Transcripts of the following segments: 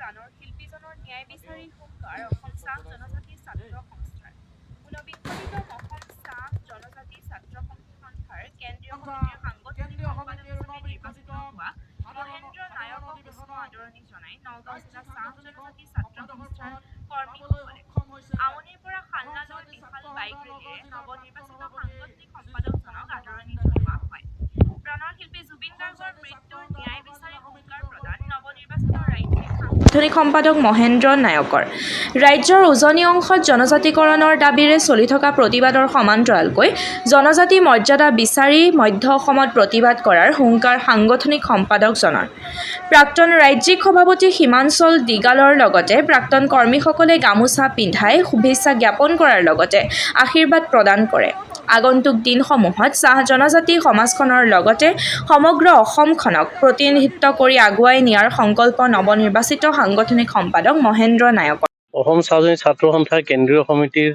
প্ৰাণৰ শিল্পীজনৰ ন্যায় বিচাৰি হুংকাৰ অসম চাহ জনজাতি ছাত্ৰ সংস্থাৰ। ঊনবিংশতিতম অসম চাহ জনজাতি ছাত্ৰ সন্থাৰ কেন্দ্ৰীয় সমিতিৰ সাংগঠনিক সম্পাদক হিচাপে নিৰ্বাচিত হোৱা মহেন্দ্ৰ নায়কক পুষ্প আদৰণি জনাই নগাঁও জিলা চাহ জনজাতি ছাত্ৰ সংস্থাৰ কৰ্মীসকলে আমনিৰ পৰা খালনালৈ বিশাল বাইক ৰেলীৰে নৱনিৰ্বাচিত সাংগঠনিক সম্পাদকজনক আদৰণি জনোৱা হয়। প্ৰাণৰ শিল্পী জুবিন গাৰ্গৰ মৃত্যুৰ ন্যায় বিচাৰি হুংকাৰ প্ৰদান নৱনিৰ্বাচিত ৰাজ্যিক সাংগঠনিক সম্পাদক মহেন্দ্ৰ নায়কৰ। ৰাজ্যৰ উজনি অংশত জনজাতিকৰণৰ দাবীৰে চলি থকা প্ৰতিবাদৰ সমান্তৰালকৈ জনজাতি মৰ্যাদা বিচাৰি মধ্য অসমত প্ৰতিবাদ কৰাৰ হুংকাৰ সাংগঠনিক সম্পাদকজনৰ। প্ৰাক্তন ৰাজ্যিক সভাপতি সীমাঞ্চল দিগালৰ লগতে প্ৰাক্তন কৰ্মীসকলে গামোচা পিন্ধাই শুভেচ্ছা জ্ঞাপন কৰাৰ লগতে আশীৰ্বাদ প্ৰদান কৰে। আগন্তুক দিনসমূহত চাহ জনজাতি সমাজখনৰ লগতে সমগ্ৰ অসমখনক প্ৰতিনিধিত্ব কৰি আগুৱাই নিয়াৰ সংকল্প নৱনিৰ্বাচিত সাংগঠনিক সম্পাদক মহেন্দ্ৰ নায়কৰ। অসম চাহ জনজাতি ছাত্ৰ সন্থাৰ কেন্দ্ৰীয় সমিতিৰ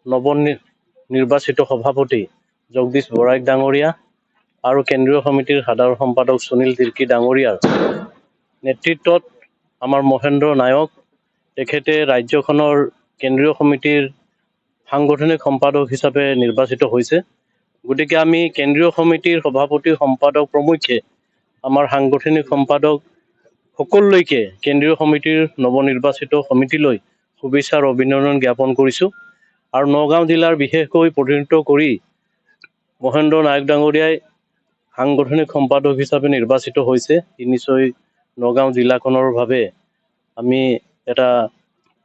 নৱনিৰ্বাচিত সভাপতি জগদীশ বৰাইক ডাঙৰীয়া আৰু কেন্দ্ৰীয় সমিতিৰ সাধাৰণ সম্পাদক সুনীল তিৰ্কী ডাঙৰীয়াৰ নেতৃত্বত আমাৰ মহেন্দ্ৰ নায়ক তেখেতে ৰাজ্যখনৰ কেন্দ্ৰীয় সমিতিৰ সাংগঠনিক সম্পাদক হিচাপে নিৰ্বাচিত হৈছে। গতিকে আমি কেন্দ্ৰীয় সমিতিৰ সভাপতি সম্পাদক প্ৰমুখ্যে আমাৰ সাংগঠনিক সম্পাদক সকলোলৈকে কেন্দ্ৰীয় সমিতিৰ নৱনিৰ্বাচিত সমিতিলৈ শুভেচ্ছা আৰু অভিনন্দন জ্ঞাপন কৰিছোঁ। আৰু নগাঁও জিলাৰ বিশেষকৈ প্ৰতিনিধিত্ব কৰি মহেন্দ্ৰ নায়ক ডাঙৰীয়াই সাংগঠনিক সম্পাদক হিচাপে নিৰ্বাচিত হৈছে। নিশ্চয় নগাঁও জিলাখনৰ বাবে আমি এটা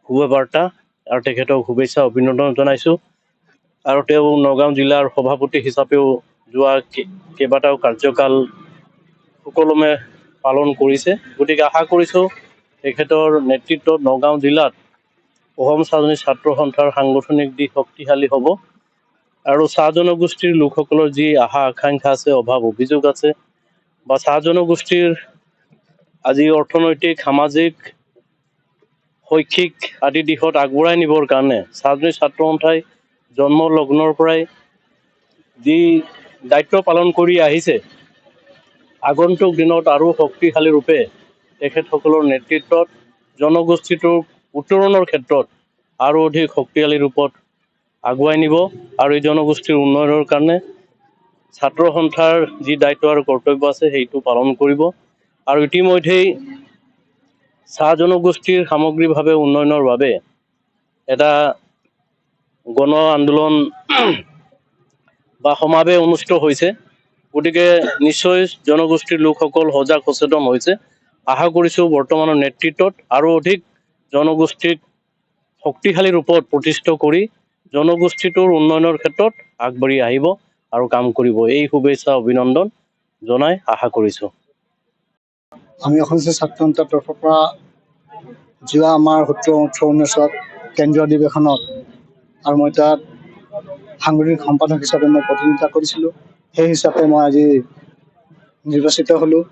শুভ বাৰ্তা আৰু তেখেতক শুভেচ্ছা অভিনন্দন জনাইছোঁ। আৰু তেওঁ নগাঁও জিলাৰ সভাপতি হিচাপেও যোৱা কেইবাটাও কাৰ্যকাল সুকলমে পালন কৰিছে। গতিকে আশা কৰিছোঁ তেখেতৰ নেতৃত্বত নগাঁও জিলাত অসম চাহ জনজাতি ছাত্ৰ সন্থাৰ সাংগঠনিক দিশ শক্তিশালী হ'ব আৰু চাহ জনগোষ্ঠীৰ লোকসকলৰ যি আশা আকাংক্ষা আছে, অভাৱ অভিযোগ আছে বা চাহ জনগোষ্ঠীৰ আজি অৰ্থনৈতিক, সামাজিক, শৈক্ষিক আদি দিশত আগবঢ়াই নিবৰ কাৰণে চাহ জনজাতি ছাত্ৰ সন্থাই জন্ম লগ্নৰ পৰাই যি দায়িত্ব পালন কৰি আহিছে, আগন্তুক দিনত আৰু শক্তিশালী ৰূপে তেখেতসকলৰ নেতৃত্বত জনগোষ্ঠীটোৰ উত্তৰণৰ ক্ষেত্ৰত আৰু অধিক শক্তিশালী ৰূপত আগুৱাই নিব আৰু এই জনগোষ্ঠীৰ উন্নয়নৰ কাৰণে ছাত্ৰ সন্থাৰ যি দায়িত্ব আৰু কৰ্তব্য আছে সেইটো পালন কৰিব। আৰু ইতিমধ্যেই চাহ জনগোষ্ঠীৰ সামগ্ৰিকভাৱে উন্নয়নৰ বাবে এটা গণ আন্দোলন বা সমাৱেশ অনুষ্ঠিত হৈছে। গতিকে নিশ্চয় জনগোষ্ঠীৰ লোকসকল সজাগ সচেতন হৈছে। আশা কৰিছোঁ বৰ্তমানৰ নেতৃত্বত আৰু অধিক জনগোষ্ঠীক শক্তিশালী ৰূপত প্ৰতিষ্ঠিত কৰি জনগোষ্ঠীটোৰ উন্নয়নৰ ক্ষেত্ৰত আগবাঢ়ি আহিব আৰু কাম কৰিব। এই শুভেচ্ছা অভিনন্দন জনাই আশা কৰিছোঁ। আমি অসম ছাত্ৰ সন্থাৰ তৰফৰ পৰা যোৱা আমাৰ 17-18 কেন্দ্ৰীয় অধিৱেশনত আৰু মই তাত সাংগঠনিক সম্পাদক হিচাপে মই প্ৰতিনিধিত্ব কৰিছিলোঁ। সেই হিচাপে মই আজি নিৰ্বাচিত হ'লোঁ।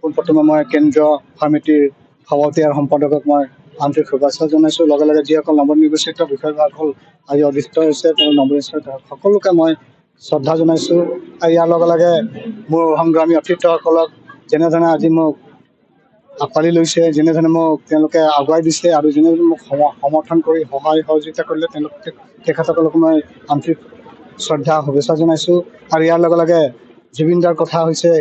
পোনপ্ৰথমে মই কেন্দ্ৰীয় সমিতিৰ সভাপতি আৰু সম্পাদকক মই আন্তৰিক শুভেচ্ছা জনাইছোঁ। লগে লগে যিসকল নৱনিৰ্বাচিত বিষয়সকল আজি অধিষ্ঠিত হৈছে তেওঁ নৱনিৰ্বাচিত সকলোকে মই শ্ৰদ্ধা জনাইছোঁ। আৰু ইয়াৰ লগে লগে মোৰ সংগ্ৰামী অতিথিসকলক যেনেধৰণে আজি মোক আঁকোৱালি লৈছে, যেনেধৰণে মোক তেওঁলোকে আগুৱাই দিছে আৰু যেনেধৰণে মোক সমৰ্থন কৰি সহায় সহযোগিতা কৰিলে তেখেতসকলক মই আন্তৰিক শ্ৰদ্ধা শুভেচ্ছা জনাইছোঁ। আৰু ইয়াৰ লগে লগে জুবিন দাৰ কথা হৈছে,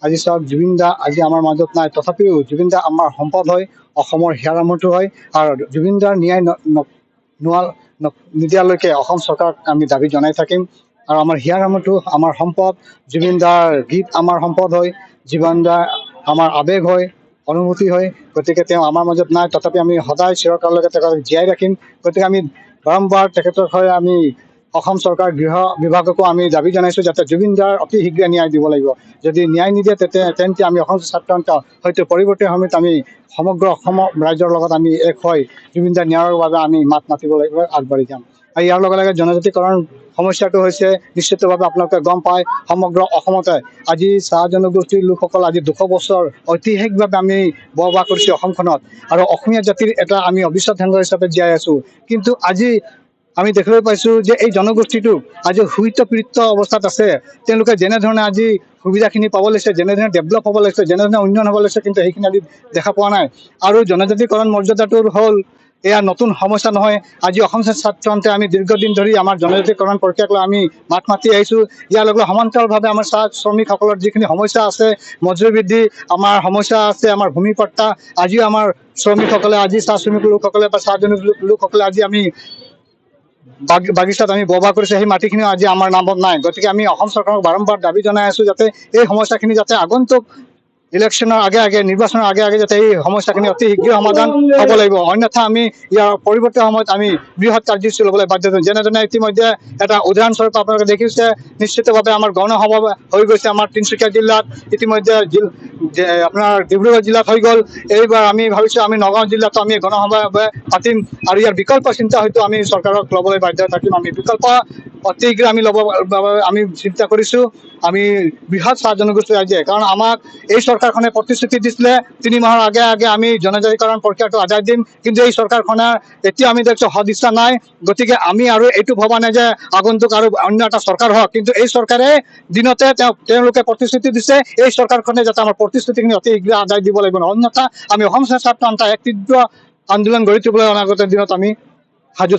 আজি চাওক জুবিন দা আজি আমাৰ মাজত নাই, তথাপিও জুবিন দা আমাৰ সম্পদ হয়, অসমৰ হিয়াৰ হয়। আৰু জুবিন দাৰ ন্যায় নিদিয়ালৈকে অসম চৰকাৰক আমি দাবী জনাই থাকিম। আৰু আমাৰ হিয়াৰ আমাৰ সম্পদ, জুবিন দাৰ গীত আমাৰ সম্পদ হয়, জুবিন দাৰ আমাৰ আৱেগ হয়, অনুভূতি হয়। গতিকে তেওঁ আমাৰ মাজত নাই, তথাপি আমি সদায় চিৰকাললৈকে তেখেতক জীয়াই ৰাখিম। গতিকে আমি বাৰম্বাৰ তেখেতৰ হৈ আমি অসম চৰকাৰ গৃহ বিভাগকো আমি দাবী জনাইছোঁ যাতে জুবিন দাৰ অতি শীঘ্ৰে ন্যায় দিব লাগিব। যদি ন্যায় নিদিয়ে তেন্তে আমি অসম ছাত্ৰ সন্থা হয়তো পৰৱৰ্তী সময়ত আমি সমগ্ৰ অসম ৰাইজৰ লগত আমি এক হৈ জুবিন দাৰ ন্যায়ৰ বাবে আমি মাত মাতিব লাগিব, আগবাঢ়ি যাম। আৰু ইয়াৰ লগে লগে জনজাতিকৰণ সমস্যাটো হৈছে নিশ্চিতভাৱে আপোনালোকে গম পায়, সমগ্ৰ অসমতে আজি চাহ জনগোষ্ঠীৰ লোকসকল আজি 200 বছৰ ঐতিহাসিকভাৱে আমি বসবাস কৰিছোঁ অসমখনত আৰু অসমীয়া জাতিৰ এটা আমি অবিচ্ছেদ্য অংগ হিচাপে জীয়াই আছোঁ। কিন্তু আজি আমি দেখিবলৈ পাইছোঁ যে এই জনগোষ্ঠীটো আজি শোষিত পীড়িত অৱস্থাত আছে। তেওঁলোকে যেনেধৰণে আজি সুবিধাখিনি পাব লাগিছে, যেনেধৰণে ডেভেলপ হ'ব লাগিছে, যেনেধৰণে উন্নয়ন হ'ব লাগিছে, কিন্তু সেইখিনি আজি দেখা পোৱা নাই। আৰু জনজাতিকৰণ মৰ্যাদাটোৰ হ'ল এয়া নতুন সমস্যা নহয়। আজি অসম ছাত্ৰ সন্থাই আমি দীৰ্ঘদিন ধৰি আমাৰ জনজাতিকৰণ প্ৰক্ৰিয়াক লৈ আমি মাত মাতি আহিছোঁ। ইয়াৰ লগত সমান্তৰালভাৱে আমাৰ চাহ শ্ৰমিকসকলৰ যিখিনি সমস্যা আছে, মজুৰি বৃদ্ধি, আমাৰ সমস্যা আছে, আমাৰ ভূমি পট্টা, আজিও আমাৰ শ্ৰমিকসকলে, আজি চাহ শ্ৰমিক লোকসকলে বা চাহ লোকসকলে আজি আমি বাগিচাত আমি ববাহ কৰিছে, সেই মাটিখিনিও আজি আমাৰ নামত নাই। গতিকে আমি অসম চৰকাৰক বাৰম্বাৰ দাবী জনাই আছোঁ যাতে এই সমস্যাখিনি যাতে আগন্তুক ইলেকশ্যনৰ আগে আগে, নিৰ্বাচনৰ আগে আগে যাতে এই সমস্যাখিনি অতি শীঘ্ৰে সমাধান হ'ব লাগিব। অন্যথা আমি ইয়াৰ পৰৱৰ্তী সময়ত আমি বৃহৎ কাৰ্যসূচী ল'বলৈ বাধ্য হ'ম। যেনেধৰণে ইতিমধ্যে এটা উদাহৰণস্বৰূপে আপোনালোকে দেখিছে, নিশ্চিতভাৱে আমাৰ গণসভা হৈ গৈছে আমাৰ তিনিচুকীয়া জিলাত, ইতিমধ্যে আপোনাৰ ডিব্ৰুগড় জিলাত হৈ গ'ল। এইবাৰ আমি ভাবিছোঁ আমি নগাঁও জিলাতো আমি গণসভা পাতিম, আৰু ইয়াৰ বিকল্প চিন্তা হয়তো আমি চৰকাৰক ল'বলৈ বাধ্য থাকিম। আমি বিকল্প অতি শীঘ্ৰে আমি ল'ব বাবে আমি চিন্তা কৰিছোঁ। আমি বৃহৎ চাহ জনগোষ্ঠী ৰাইজে, কাৰণ আমাক এই চৰকাৰখনে প্ৰতিশ্ৰুতি দিছিলে 3 মাহৰ আগে আগে আমি জনজাতিকৰণ প্ৰক্ৰিয়াটো আদায় দিম, কিন্তু এই চৰকাৰখনে এতিয়া আমি দেখিছোঁ সদিচ্ছা নাই। গতিকে আমি আৰু এইটো ভবা নাই যে আগন্তুক আৰু অন্য এটা চৰকাৰ হওক, কিন্তু এই চৰকাৰে দিনতে তেওঁলোকে প্ৰতিশ্ৰুতি দিছে, এই চৰকাৰখনে যাতে আমাৰ প্ৰতিশ্ৰুতিখিনি অতি শীঘ্ৰে আদায় দিব লাগিব। অন্যথা আমি অসম ছাত্ৰ সন্থাই এক তীব্ৰ আন্দোলন গঢ়ি তুলিবলৈ অনাগত দিনত আমি সাজু